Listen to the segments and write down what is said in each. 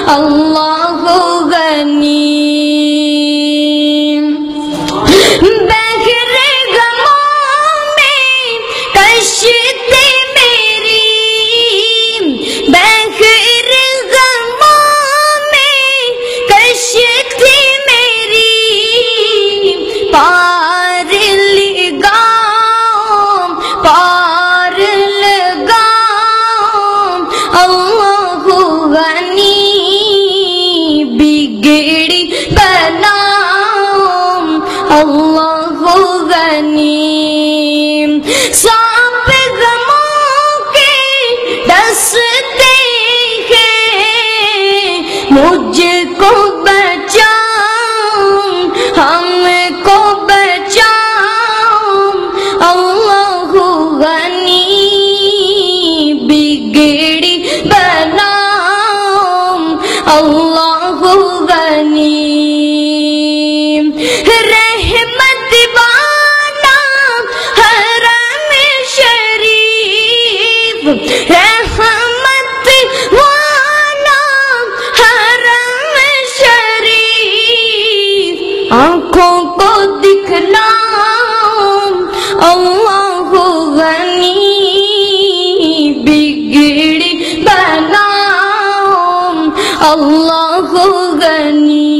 اللہ غنی بحر غموں میں کشتی میری بحر غموں میں کشتی میری پار لگام اللہ غنی بگڑی بنام اللہ غنی سانپ غموں کے ڈستے ہیں مجھ کو بچاؤ ہم کو بچاؤ اللہ غنی بگڑی بنام اللہ غنی رحمت والا حرم شریف رحمت والا حرم شریف آنکھوں کو دکھلاؤ اللہ غنی بگڑی بناؤ اللہ غنی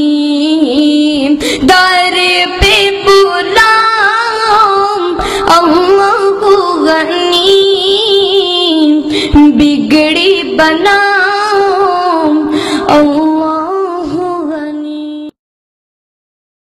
در پہ بلاؤ اللہ غنی بگڑی بناؤ اللہ